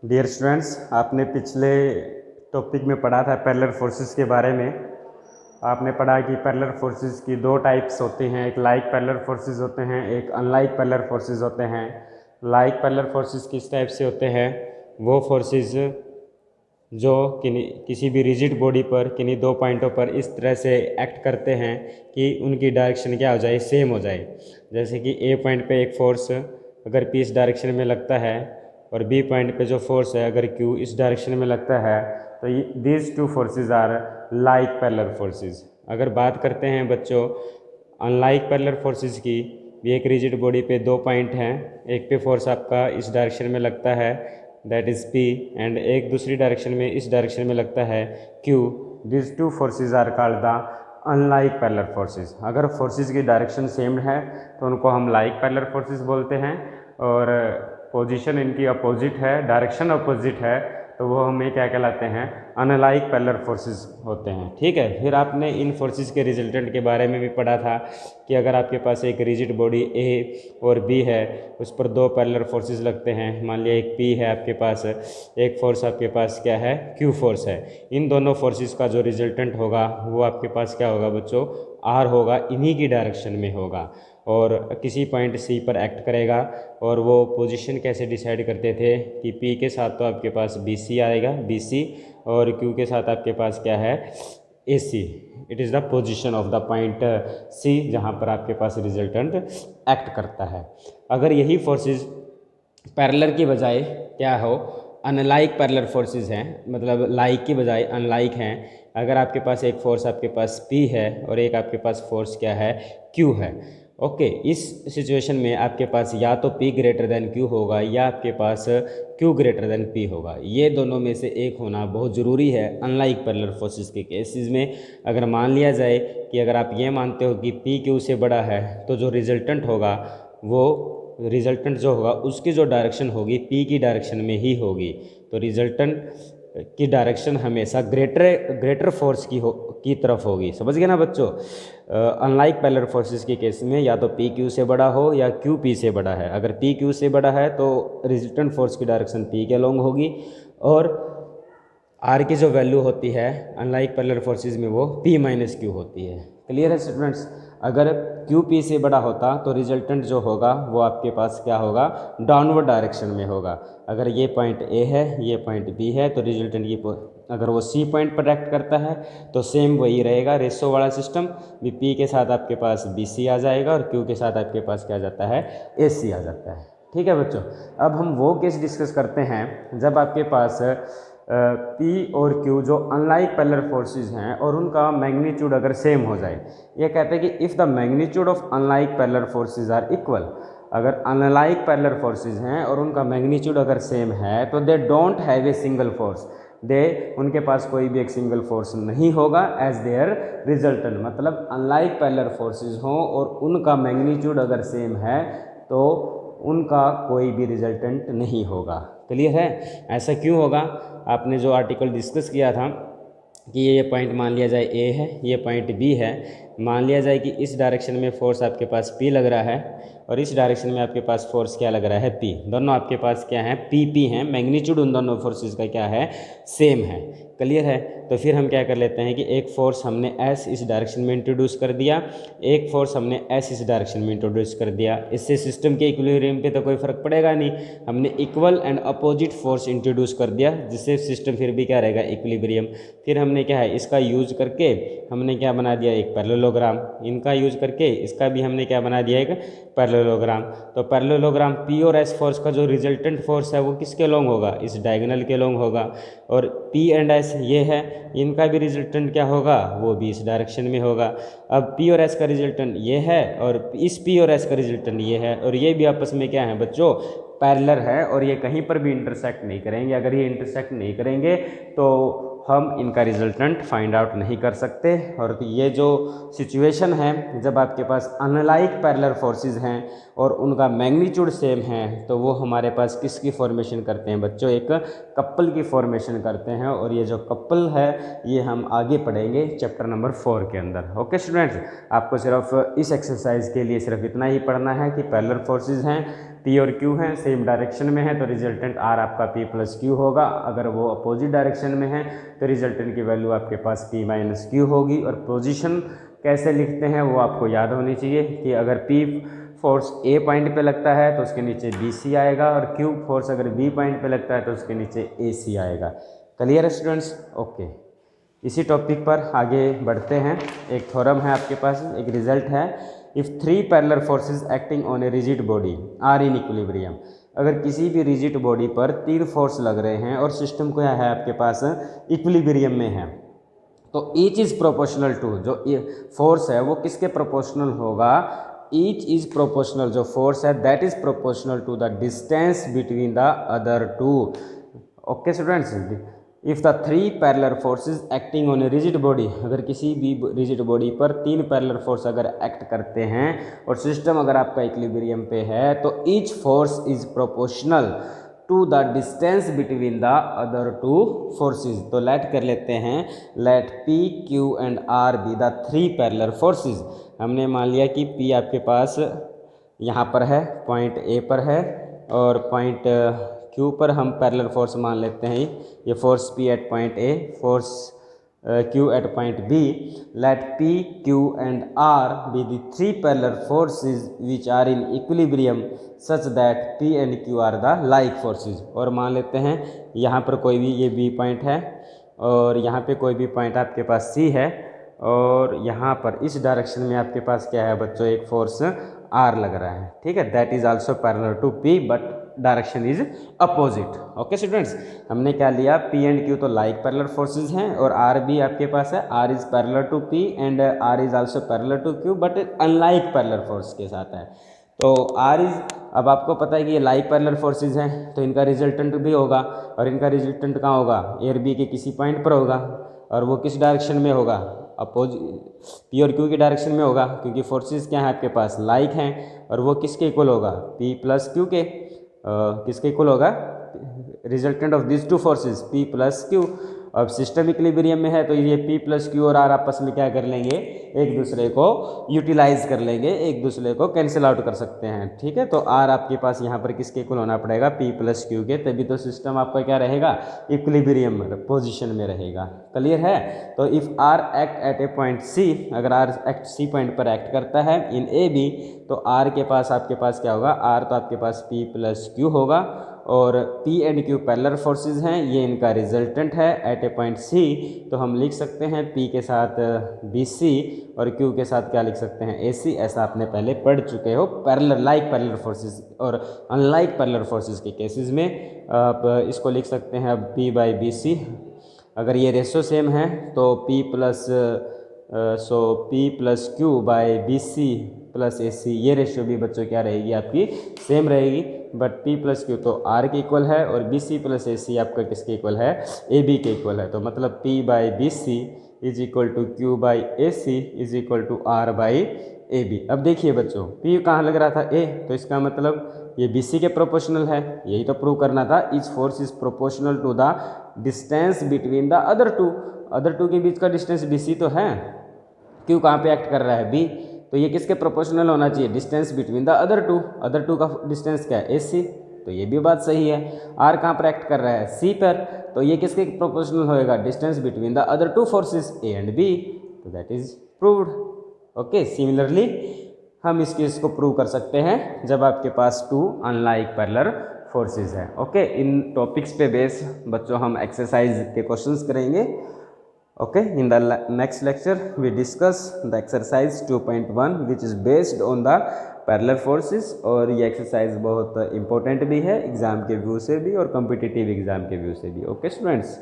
Dear students, आपने पिछले topic में पढ़ा था पैरेलल फोर्सेस के बारे में। आपने पढ़ा कि पैरेलल फोर्सेस की दो टाइप्स होती हैं, एक लाइक पैरेलल फोर्सेस होते हैं, एक अनलाइक पैरेलल फोर्सेस होते हैं। लाइक पैरेलल फोर्सेस किस टाइप से होते हैं? वो फोर्सेस जो किसी भी रिजिड बॉडी पर किन्हीं दो पॉइंटों पर इस तरह से एक्ट करते हैं कि उनकी डायरेक्शन क्या हो जाए, सेम हो जाए। जैसे कि ए पॉइंट पे एक फोर्स अगर पी इस डायरेक्शन में लगता है और बी पॉइंट पे जो फोर्स है अगर क्यू इस डायरेक्शन में लगता है, तो these two forces are like parallel forces. अगर बात करते हैं बच्चों अनलाइक पैरेलल फोर्सेस की, भी एक रिजिड बॉडी पे दो पॉइंट हैं, एक पे फोर्स आपका इस डायरेक्शन में लगता है दैट इज़ P, एंड एक दूसरी डायरेक्शन में इस डायरेक्शन में लगता है Q। This two forces are called the unlike parallel forces. अगर फोर्सेस की डायरेक्शन सेम है तो उनको हम लाइक पैरेलल फोर्सेस बोलते हैं, और पोजीशन इनकी अपोजिट है, डायरेक्शन अपोजिट है, तो वो हमें क्या कहलाते हैं, अनलाइक पैरेलल फोर्सेस होते हैं। ठीक है, फिर आपने इन फोर्सेस के रिजल्टेंट के बारे में भी पढ़ा था कि अगर आपके पास एक रिजिड बॉडी ए और बी है, उस पर दो पैरेलल फोर्सेस लगते हैं। मान लिया एक पी है आपके पास, एक फोर्स आपके पास क्या है, क्यू फोर्स है। इन दोनों फोर्सेस का जो रिजल्टेंट होगा वो आपके पास क्या होगा बच्चों, आर होगा, इन्हीं की डायरेक्शन में होगा और किसी पॉइंट सी पर एक्ट करेगा। और वो पोजीशन कैसे डिसाइड करते थे कि पी के साथ तो आपके पास बी सी आएगा, बी सी, और क्यू के साथ आपके पास क्या है, A C. It is the position of the point C जहाँ पर आपके पास रिजल्टेंट एक्ट करता है। अगर यही फोर्सेस पैरेलल की बजाय क्या हो, अनलाइक पैरेलल फोर्सेस हैं, मतलब लाइक की बजाय अनलाइक हैं। अगर आपके पास एक फोर्स आपके पास P है और एक आपके पास फोर्स क्या है, Q है। ओके, इस सिचुएशन में आपके पास या तो P ग्रेटर देन Q होगा या आपके पास Q ग्रेटर देन P होगा। ये दोनों में से एक होना बहुत ज़रूरी है अनलाइक पैरेलल फोर्सेस के केसेस में। अगर मान लिया जाए कि अगर आप ये मानते हो कि P Q से बड़ा है, तो जो रिजल्टेंट होगा वो रिजल्टेंट जो होगा उसकी जो डायरेक्शन होगी P की डायरेक्शन में ही होगी। तो रिजल्टेंट की डायरेक्शन हमेशा ग्रेटर फोर्स की तरफ होगी। समझ गए ना बच्चों? अनलाइक पैरेलल फोर्सेस के केस में या तो P Q से बड़ा हो या Q P से बड़ा है। अगर P Q से बड़ा है तो रिजल्टेंट फोर्स की डायरेक्शन P के अलोंग होगी, और R की जो वैल्यू होती है अनलाइक पैरेलल फोर्सेस में वो P माइनस Q होती है। क्लियर है स्टूडेंट्स? अगर Q P से बड़ा होता तो रिजल्टेंट जो होगा वो आपके पास क्या होगा, डाउनवर्ड डायरेक्शन में होगा। अगर ये पॉइंट A है, ये पॉइंट B है, तो रिजल्टेंट ये अगर वो C पॉइंट पर एक्ट करता है तो सेम वही रहेगा, रेशो वाला सिस्टम भी। P के साथ आपके पास BC आ जाएगा और Q के साथ आपके पास क्या आ जाता है, AC आ जाता है। ठीक है बच्चों, अब हम वो केस डिस्कस करते हैं जब आपके पास P और Q जो अनलाइक पैरेलल फोर्सेस हैं और उनका मैग्नीट्यूड अगर सेम हो जाए। ये कहते हैं कि if the magnitude of unlike parallel forces are equal. अगर अनलाइक पैरेलल फोर्सेस हैं और उनका मैग्नीट्यूड अगर सेम है तो they don't have a single force. उनके पास कोई भी एक सिंगल फोर्स नहीं होगा एज देयर रिजल्टेंट। मतलब अनलाइक पैरेलल फोर्सेस हों और उनका मैग्नीट्यूड अगर सेम है तो उनका कोई भी रिजल्टेंट नहीं होगा। क्लियर है? ऐसा क्यों होगा? आपने जो आर्टिकल डिस्कस किया था कि ये पॉइंट मान लिया जाए A है, ये पॉइंट B है। मान लिया जाए कि इस डायरेक्शन में फोर्स आपके पास P लग रहा है और इस डायरेक्शन में आपके पास फोर्स क्या लग रहा है, P। दोनों आपके पास क्या है, PP हैं। मैग्नीट्यूड उन दोनों फोर्सेस का क्या है, सेम है। क्लियर है? तो फिर हम क्या कर लेते हैं कि एक फोर्स हमने S इस डायरेक्शन में इंट्रोड्यूस कर दिया, एक फोर्स हमने S इस डायरेक्शन में इंट्रोड्यूस कर दिया। इससे सिस्टम के इक्विलिब्रियम पे तो कोई फर्क पड़ेगा नहीं। हमने equal and opposite force introduce कर दिया जिससे सिस्टम फिर भी क्या रहेगा, इक्विलिब्रियम। फिर हमने क्या है, इसका यूज करके हमने क्या बना दिया, एक पैरेललोग्राम। इनका यूज करके इसका भी हमने क्या बना दिया, एक पैरेललोग्राम। तो पैरेललोग्राम P और S फोर्स का जो रिजल्टेंट फोर्स है वो किसके लॉन्ग होगा, इस डायगोनल के लॉन्ग होगा। और P एंड S ये है, इनका भी रिजल्टेंट क्या होगा, वो भी इस डायरेक्शन में होगा। अब P और S का रिजल्टेंट ये है और इस P और S का रिजल्टेंट ये है, और ये भी आपस में क्या है बच्चों, पैरेलल है, और ये कहीं पर भी इंटरसेक्ट नहीं करेंगे। अगर ये इंटरसेक्ट नहीं करेंगे तो हम इनका रिजल्टेंट फाइंड आउट नहीं कर सकते। और ये जो सिचुएशन है जब आपके पास अनलाइक पैरेलल फोर्सेस हैं और उनका मैग्नीट्यूड सेम है, तो वो हमारे पास किसकी फॉर्मेशन करते हैं बच्चों, एक कपल की फॉर्मेशन करते हैं। और ये जो कपल है ये हम आगे पढ़ेंगे चैप्टर नंबर 4 के अंदर। ओके स्टूडेंट्स, आपको सिर्फ इस एक्सरसाइज के लिए सिर्फ इतना ही पढ़ना है कि पैरेलल फोर्सेस हैं, P और Q हैं सेम डायरेक्शन में है तो रिजल्टेंट R आपका P प्लस Q होगा। अगर वो अपोजिट डायरेक्शन में है तो रिजल्टेंट की वैल्यू आपके पास P माइनस Q होगी। और पोजीशन कैसे लिखते हैं वो आपको याद होनी चाहिए कि अगर P फोर्स A पॉइंट पे लगता है तो उसके नीचे BC आएगा, और Q फोर्स अगर B पॉइंट पे लगता है तो उसके नीचे AC आएगा। क्लियर है स्टूडेंट्स? ओके, इसी टॉपिक पर आगे बढ़ते हैं। एक थ्योरम है आपके पास, एक रिजल्ट है। If 3 parallel forces acting on a rigid body are in equilibrium, अगर किसी भी रिजिड बॉडी पर 3 फोर्स लग रहे हैं और सिस्टम क्या है आपके पास इक्विलिब्रियम में है, तो ईच इज़ प्रोपोर्शनल टू, जो फोर्स है वो किसके प्रोपोर्शनल होगा? ईच इज़ प्रोपोर्शनल, जो फोर्स है that is proportional to the distance between the other two. Okay students, if the 3 parallel forces acting on a rigid body, अगर किसी भी रिजिड बॉडी पर 3 पैरेलल फोर्स अगर एक्ट करते हैं और सिस्टम अगर आपका इक्विलिब्रियम पे है, तो each force is proportional to the distance between the other two forces. तो लेट कर लेते हैं, let P, Q and R be the 3 parallel forces. हमने मान लिया कि P आपके पास यहाँ पर है, पॉइंट A पर है, और पॉइंट Q पर हम पैरेलल फोर्स मान लेते हैं ये force P at point A, force Q at point B। Let P, Q and R be the 3 parallel forces which are in equilibrium such that P and Q are the like forces. और मान लेते हैं यहाँ पर कोई भी ये B point है, और यहाँ पे कोई भी पॉइंट आपके पास C है, और यहाँ पर इस डायरेक्शन में आपके पास क्या है बच्चों, एक फोर्स R लग रहा है। ठीक है, that is also parallel to P but direction is opposite. Okay students, हमने क्या लिया, P एंड Q तो लाइक पैरेलल फोर्सेस हैं, और R भी आपके पास है, R is parallel to P and R is also parallel to Q but unlike parallel force के साथ है। तो R इज, अब आपको पता है कि ये लाइक पैरेलल फोर्सेस हैं तो इनका रिजल्टेंट भी होगा, और इनका रिजल्टेंट कहाँ होगा, A और B के किसी पॉइंट पर होगा, और वो किस डायरेक्शन में होगा, P और Q की डायरेक्शन में होगा, क्योंकि फोर्सेस क्या है आपके पास लाइक हैं, और वो किसके इक्वल होगा, P प्लस Q के। किसके इक्वल होगा, resultant of this two forces P plus Q। अब सिस्टम इक्विलिब्रियम में है तो ये P प्लस Q और R आपस में क्या कर लेंगे, एक दूसरे को यूटिलाइज कर लेंगे, एक दूसरे को कैंसिल आउट कर सकते हैं। ठीक है, तो R आपके पास यहाँ पर किसके इक्वल होना पड़ेगा, P प्लस Q के, तभी तो सिस्टम आपका क्या रहेगा, इक्विलिब्रियम पोजिशन में रहेगा। क्लियर है? तो if R act at A point C, अगर R एक्ट C पॉइंट पर एक्ट करता है इन ए बी, तो R के पास आपके पास क्या होगा, R तो आपके पास P प्लस Q होगा, और P and Q parallel forces हैं, ये इनका रिजल्टेंट है एट ए पॉइंट C। तो हम लिख सकते हैं P के साथ BC और Q के साथ क्या लिख सकते हैं, AC। ऐसा आपने पहले पढ़ चुके हो पैरेलल, लाइक पैरेलल फोर्सेस और अनलाइक पैरेलल फोर्सेस के केसेस में। आप इसको लिख सकते हैं अब P बाई BC। अगर ये रेशो सेम है तो P plus Q by BC plus AC, ये रेशियो भी बच्चों क्या रहेगी आपकी, सेम रहेगी। बट P प्लस Q तो R के इक्वल है, और BC प्लस AC आपका किसके इक्वल है, AB के इक्वल है। तो मतलब P by BC is equal to Q by AC is equal to R by AB। अब देखिए बच्चों, P कहाँ लग रहा था, A, तो इसका मतलब ये BC के प्रोपोर्शनल है, यही तो प्रूव करना था। Each force is proportional to the distance between the other two के बीच का डिस्टेंस BC तो है। Q कहाँ पे एक्ट कर रहा है, B, तो ये किसके प्रोपोर्शनल होना चाहिए, distance between the other two का डिस्टेंस क्या है, AC, तो ये भी बात सही है। R कहाँ पर एक्ट कर रहा है, C पर, तो ये किसके प्रोपोर्शनल होएगा, distance between the other two forces A and B, तो that is proved. Okay, similarly हम इस केस को प्रूव कर सकते हैं जब आपके पास 2 अनलाइक पैरेलल फोर्सेस है। ओके, इन टॉपिक्स पे बेस बच्चों हम एक्सरसाइज के क्वेश्चंस करेंगे। Okay, in the next lecture we discuss the exercise 2.1 which is based on the parallel forces, और ये एक्सरसाइज बहुत इम्पोर्टेंट भी है एग्ज़ाम के व्यू से भी और कॉम्पिटिटिव एग्ज़ाम के व्यू से भी। Okay students.